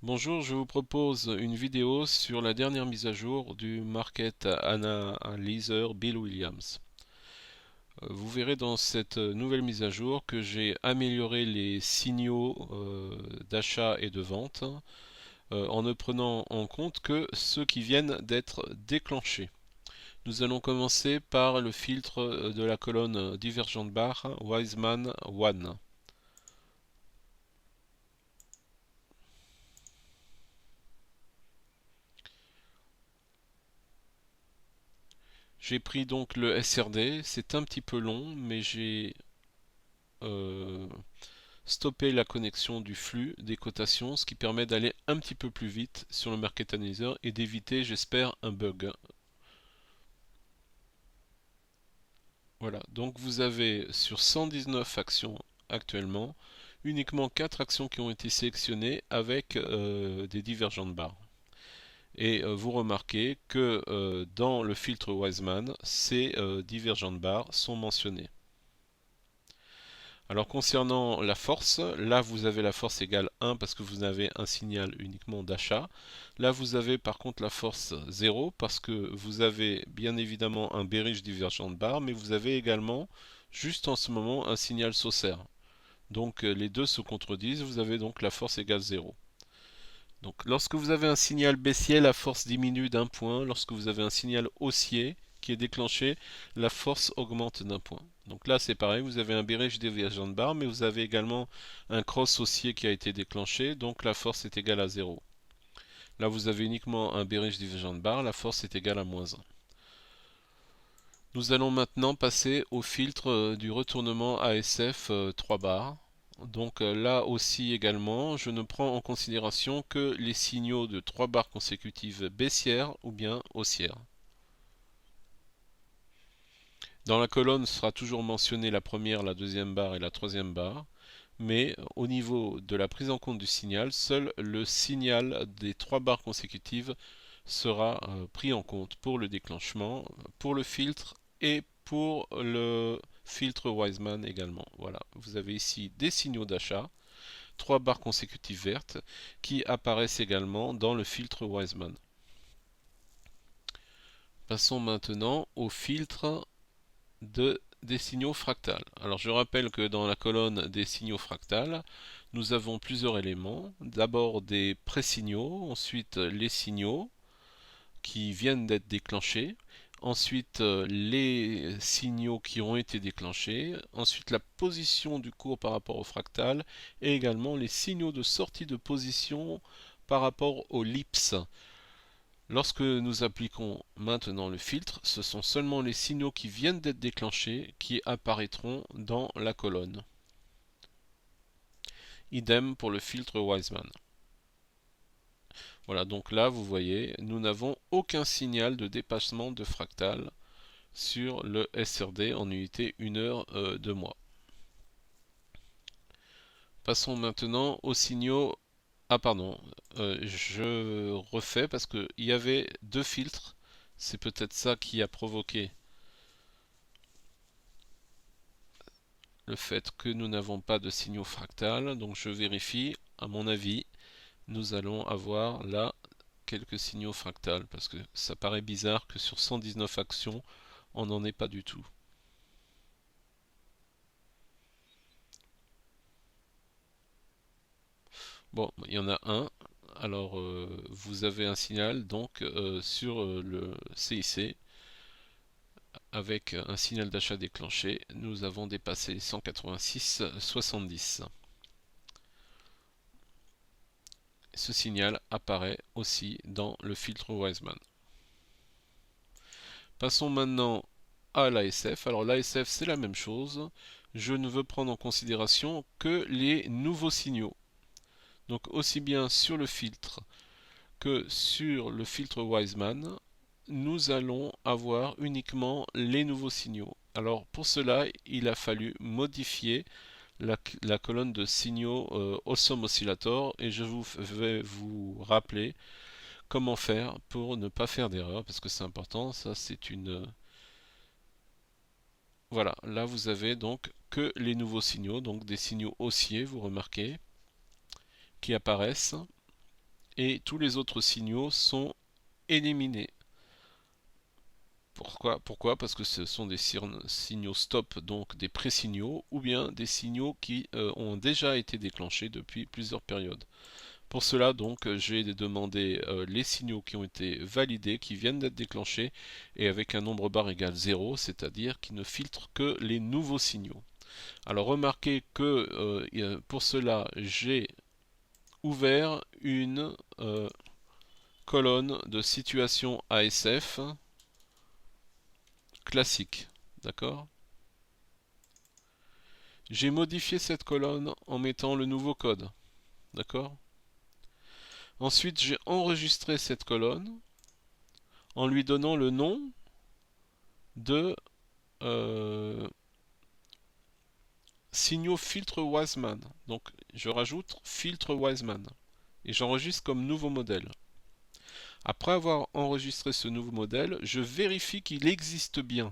Bonjour, je vous propose une vidéo sur la dernière mise à jour du Market Analyzer Bill Williams. Vous verrez dans cette nouvelle mise à jour que j'ai amélioré les signaux d'achat et de vente en ne prenant en compte que ceux qui viennent d'être déclenchés. Nous allons commencer par le filtre de la colonne Divergent Bar Wiseman 1. J'ai pris donc le SRD, c'est un petit peu long, mais j'ai euh, stopper la connexion du flux des cotations, ce qui permet d'aller un petit peu plus vite sur le Market Analyzer et d'éviter, j'espère, un bug. Voilà, donc vous avez sur 119 actions actuellement, uniquement 4 actions qui ont été sélectionnées avec des divergentes barres. Et vous remarquez que dans le filtre Wiseman, ces divergentes barres sont mentionnées. Alors concernant la force, là vous avez la force égale 1 parce que vous avez un signal uniquement d'achat. Là vous avez par contre la force 0 parce que vous avez bien évidemment un bearish divergent bar, mais vous avez également juste en ce moment un signal Saucer. Donc les deux se contredisent, vous avez donc la force égale 0. Donc lorsque vous avez un signal baissier, la force diminue d'un point. Lorsque vous avez un signal haussier qui est déclenché, la force augmente d'un point. Donc là c'est pareil, vous avez un bearish divergent bar, mais vous avez également un cross haussier qui a été déclenché, donc la force est égale à 0. Là vous avez uniquement un bearish divergent bar, la force est égale à -1. Nous allons maintenant passer au filtre du retournement ASF 3 bars. Donc là aussi également, je ne prends en considération que les signaux de 3 barres consécutives baissières ou bien haussières. Dans la colonne sera toujours mentionnée la première, la deuxième barre et la troisième barre, mais au niveau de la prise en compte du signal, seul le signal des 3 barres consécutives sera pris en compte pour le déclenchement, pour le filtre et pour le filtre Wiseman également. Voilà, vous avez ici des signaux d'achat, 3 barres consécutives vertes qui apparaissent également dans le filtre Wiseman. Passons maintenant au filtre des signaux fractales. Alors je rappelle que dans la colonne des signaux fractales, nous avons plusieurs éléments. D'abord des pré-signaux, ensuite les signaux qui viennent d'être déclenchés, ensuite les signaux qui ont été déclenchés, ensuite la position du cours par rapport au fractal et également les signaux de sortie de position par rapport au lips. Lorsque nous appliquons maintenant le filtre, ce sont seulement les signaux qui viennent d'être déclenchés qui apparaîtront dans la colonne. Idem pour le filtre Wiseman. Voilà, donc là vous voyez, nous n'avons aucun signal de dépassement de fractal sur le SRD en unité 1 heure de mois. Passons maintenant aux signaux. Ah pardon, je refais parce qu'il y avait deux filtres. C'est peut-être ça qui a provoqué le fait que nous n'avons pas de signaux fractales. Donc je vérifie, à mon avis, nous allons avoir là quelques signaux fractales parce que ça paraît bizarre que sur 119 actions, on n'en ait pas du tout. Bon, il y en a un. Alors, vous avez un signal donc sur le CIC avec un signal d'achat déclenché. Nous avons dépassé 186,70. Ce signal apparaît aussi dans le filtre Wiseman. Passons maintenant à l'ASF. Alors l'ASF c'est la même chose. Je ne veux prendre en considération que les nouveaux signaux. Donc aussi bien sur le filtre que sur le filtre Wiseman, nous allons avoir uniquement les nouveaux signaux. Alors pour cela, il a fallu modifier la colonne de signaux Awesome Oscillator et je vais vous rappeler comment faire pour ne pas faire d'erreur parce que c'est important. Ça, c'est une. Voilà, là vous avez donc que les nouveaux signaux, donc des signaux haussiers, vous remarquez, qui apparaissent. et tous les autres signaux sont éliminés. Pourquoi? Parce que ce sont des signaux stop, donc des pré-signaux, ou bien des signaux qui ont déjà été déclenchés depuis plusieurs périodes. Pour cela, donc, j'ai demandé les signaux qui ont été validés, qui viennent d'être déclenchés, et avec un nombre bar égal 0, c'est-à-dire qui ne filtre que les nouveaux signaux. Alors remarquez que pour cela, j'ai ouvert une colonne de situation ASF classique. D'accord? J'ai modifié cette colonne en mettant le nouveau code. D'accord? Ensuite, j'ai enregistré cette colonne en lui donnant le nom de signaux filtre Wiseman. Donc, je rajoute filtre Wiseman et j'enregistre comme nouveau modèle. Après avoir enregistré ce nouveau modèle, je vérifie qu'il existe bien.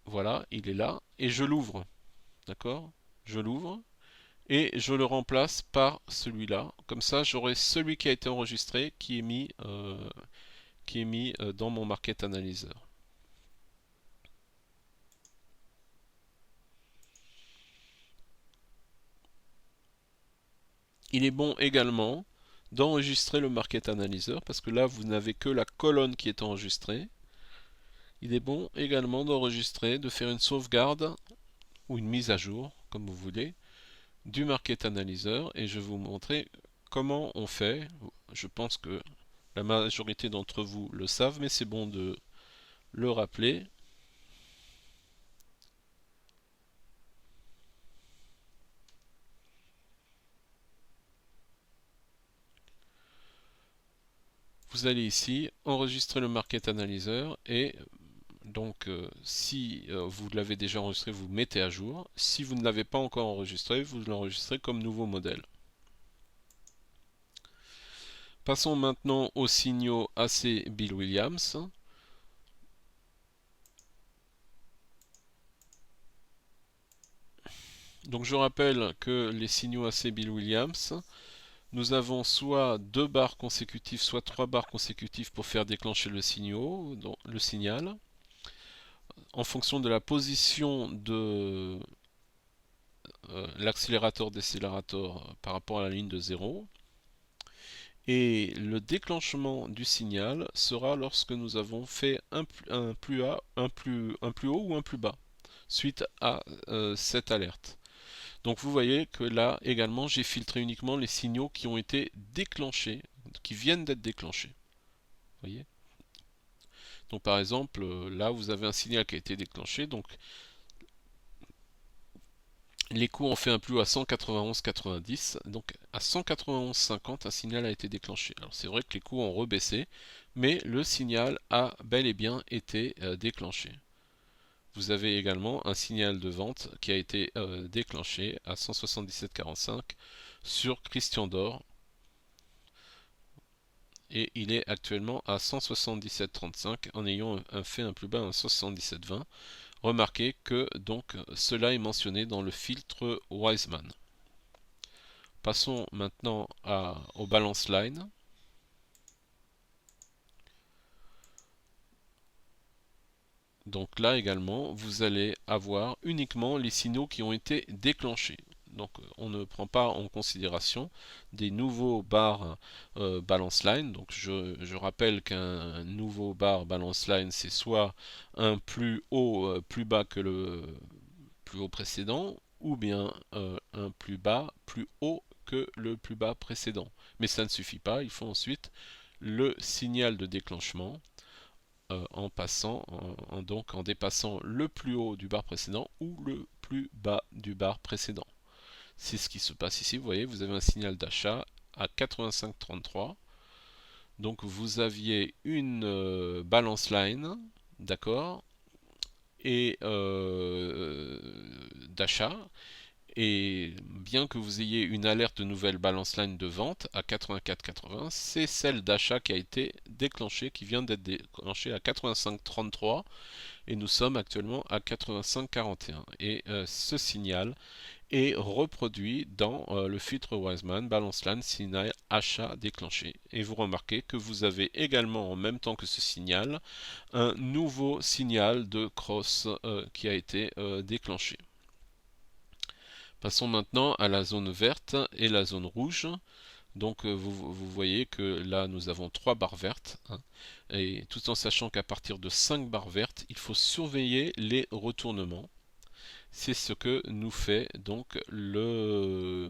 Voilà, il est là et je l'ouvre. D'accord? Je l'ouvre et je le remplace par celui-là. Comme ça, j'aurai celui qui a été enregistré qui est mis dans mon Market Analyzer. Il est bon également d'enregistrer le Market Analyzer parce que là, vous n'avez que la colonne qui est enregistrée. Il est bon également d'enregistrer, de faire une sauvegarde ou une mise à jour, comme vous voulez, du Market Analyzer et je vais vous montrer comment on fait. Je pense que la majorité d'entre vous le savent, mais c'est bon de le rappeler. Vous allez ici enregistrer le Market Analyzer et donc si vous l'avez déjà enregistré, vous mettez à jour. Si vous ne l'avez pas encore enregistré, vous l'enregistrez comme nouveau modèle. Passons maintenant aux signaux AC Bill Williams. Donc je rappelle que les signaux AC Bill Williams, nous avons soit 2 barres consécutives, soit 3 barres consécutives pour faire déclencher le signal. En fonction de la position de l'accélérateur-décélérateur par rapport à la ligne de 0. Et le déclenchement du signal sera lorsque nous avons fait un plus haut ou un plus bas, suite à cette alerte. Donc vous voyez que là également j'ai filtré uniquement les signaux qui ont été déclenchés, qui viennent d'être déclenchés. Vous voyez? Donc par exemple, là vous avez un signal qui a été déclenché, donc les coups ont fait un plus haut à 191,90, donc à 191,50 un signal a été déclenché. Alors c'est vrai que les coups ont rebaissé, mais le signal a bel et bien été déclenché. Vous avez également un signal de vente qui a été déclenché à 177,45 sur Christian d'Or et il est actuellement à 177,35 en ayant fait un plus bas à 177,20. Remarquez que donc cela est mentionné dans le filtre Wiseman. Passons maintenant au balance line. Donc là également, vous allez avoir uniquement les signaux qui ont été déclenchés. Donc on ne prend pas en considération des nouveaux bars balance line. Donc je rappelle qu'un nouveau bar balance line, c'est soit un plus haut, plus bas que le plus haut précédent, ou bien un plus bas, plus haut que le plus bas précédent. Mais ça ne suffit pas, il faut ensuite le signal de déclenchement donc en dépassant le plus haut du bar précédent ou le plus bas du bar précédent. C'est ce qui se passe ici, vous voyez, vous avez un signal d'achat à 85,33. Donc vous aviez une balance line, d'accord, et d'achat. Et bien que vous ayez une alerte de nouvelle balance line de vente à 84,80, c'est celle d'achat qui a été déclenchée, qui vient d'être déclenchée à 85,33 et nous sommes actuellement à 85,41. Et ce signal et reproduit dans le filtre Wiseman balance LAN signal achat déclenché. Et vous remarquez que vous avez également en même temps que ce signal un nouveau signal de cross qui a été déclenché. Passons maintenant à la zone verte et la zone rouge. Donc vous voyez que là nous avons 3 barres vertes, hein, et tout en sachant qu'à partir de 5 barres vertes, il faut surveiller les retournements. C'est ce que nous fait donc le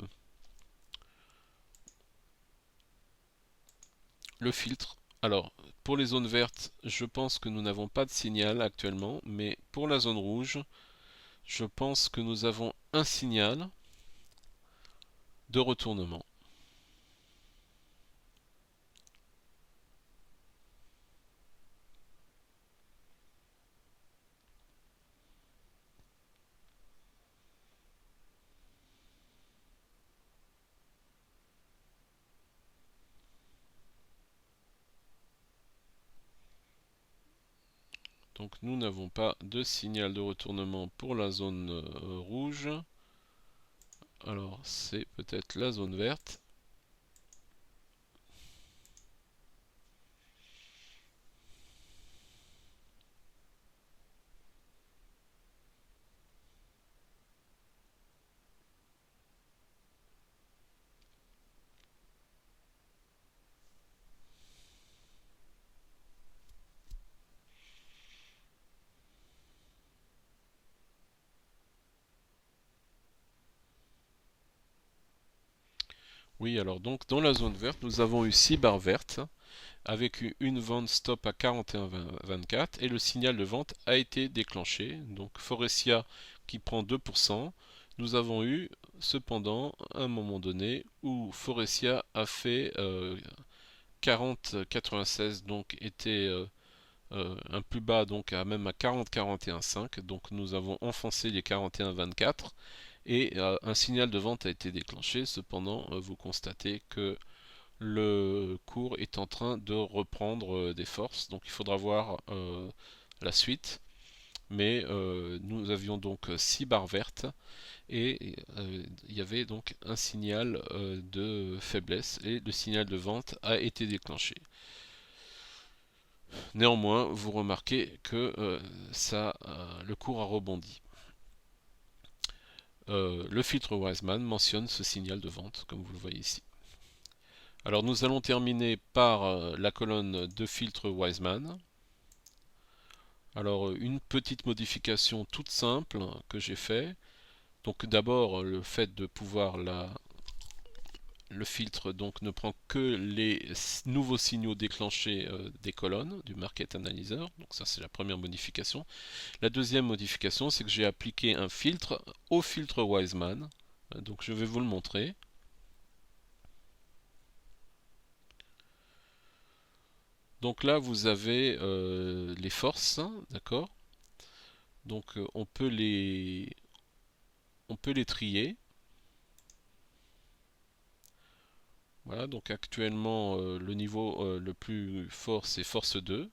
filtre. Alors, pour les zones vertes, je pense que nous n'avons pas de signal actuellement, mais pour la zone rouge, je pense que nous avons un signal de retournement. Donc nous n'avons pas de signal de retournement pour la zone rouge. Alors c'est peut-être la zone verte. Oui, alors donc dans la zone verte, nous avons eu 6 barres vertes avec une vente stop à 41,24 et le signal de vente a été déclenché. Donc Forestia qui prend 2%. Nous avons eu cependant un moment donné où Forestia a fait 40,96, donc était un plus bas, donc même à 40,41,5. Donc nous avons enfoncé les 41,24 et un signal de vente a été déclenché. Cependant, vous constatez que le cours est en train de reprendre des forces, donc il faudra voir la suite. Mais nous avions donc 6 barres vertes et il y avait donc un signal de faiblesse et le signal de vente a été déclenché. Néanmoins, vous remarquez que le cours a rebondi. Le filtre Wiseman mentionne ce signal de vente, comme vous le voyez ici. Alors nous allons terminer par la colonne de filtre Wiseman. Alors une petite modification toute simple que j'ai fait. Donc d'abord le fait de pouvoir le filtre donc ne prend que les nouveaux signaux déclenchés des colonnes du Market Analyzer. Donc ça c'est la première modification. La deuxième modification c'est que j'ai appliqué un filtre au filtre Wiseman. Donc je vais vous le montrer. Donc là vous avez les forces, d'accord. Donc on peut les trier. Voilà, donc actuellement le niveau le plus fort c'est force 2.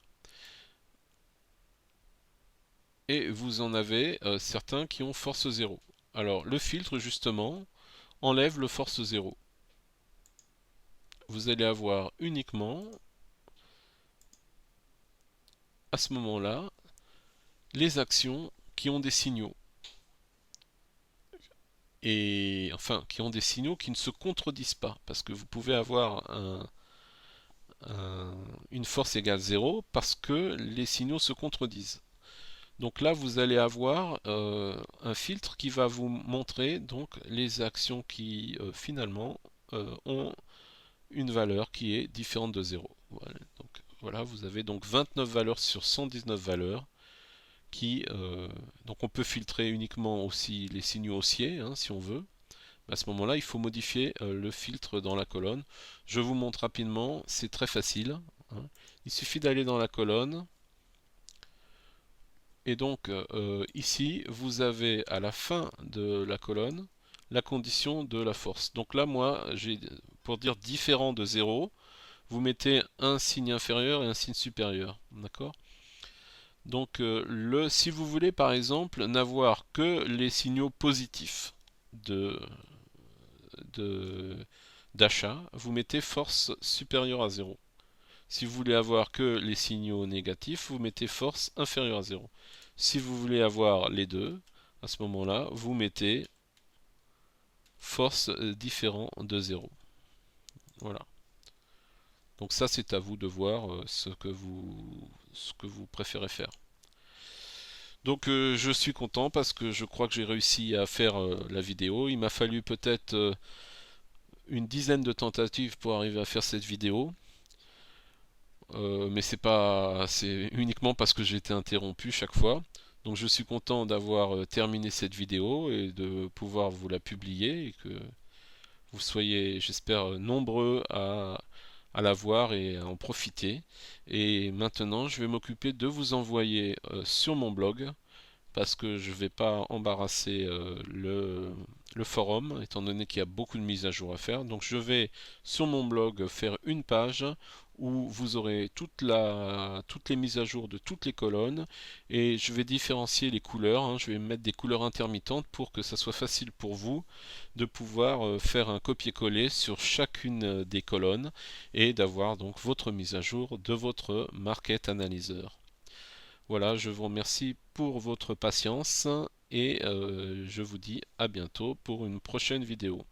Et vous en avez certains qui ont force 0. Alors le filtre justement enlève le force 0. Vous allez avoir uniquement à ce moment-là les actions qui ont des signaux. Et enfin qui ont des signaux qui ne se contredisent pas. Parce que vous pouvez avoir une force égale 0 parce que les signaux se contredisent. Donc là, vous allez avoir un filtre qui va vous montrer donc les actions qui finalement ont une valeur qui est différente de 0. Voilà, vous avez donc 29 valeurs sur 119 valeurs qui donc on peut filtrer uniquement aussi les signaux haussiers hein, si on veut. À ce moment-là, il faut modifier le filtre dans la colonne. Je vous montre rapidement, c'est très facile, hein. Il suffit d'aller dans la colonne. Et donc ici, vous avez à la fin de la colonne la condition de la force. Donc là, moi, pour dire différent de 0, vous mettez un signe inférieur et un signe supérieur. D'accord? Donc si vous voulez par exemple n'avoir que les signaux positifs, de d'achat, vous mettez force supérieure à 0. Si vous voulez avoir que les signaux négatifs, vous mettez force inférieure à 0. Si vous voulez avoir les deux, à ce moment-là, vous mettez force différent de 0. Voilà. Donc ça, c'est à vous de voir ce que vous préférez faire. Donc je suis content parce que je crois que j'ai réussi à faire la vidéo. Il m'a fallu peut-être une dizaine de tentatives pour arriver à faire cette vidéo. Mais c'est uniquement parce que j'ai été interrompu chaque fois. Donc je suis content d'avoir terminé cette vidéo et de pouvoir vous la publier et que vous soyez, j'espère, nombreux à la voir et à en profiter. Et maintenant, je vais m'occuper de vous envoyer sur mon blog parce que je ne vais pas embarrasser le forum, étant donné qu'il y a beaucoup de mises à jour à faire. Donc je vais sur mon blog faire une page où vous aurez toutes les mises à jour de toutes les colonnes et je vais différencier les couleurs, hein. Je vais mettre des couleurs intermittentes pour que ça soit facile pour vous de pouvoir faire un copier-coller sur chacune des colonnes et d'avoir donc votre mise à jour de votre Market Analyzer. Voilà, je vous remercie pour votre patience et je vous dis à bientôt pour une prochaine vidéo.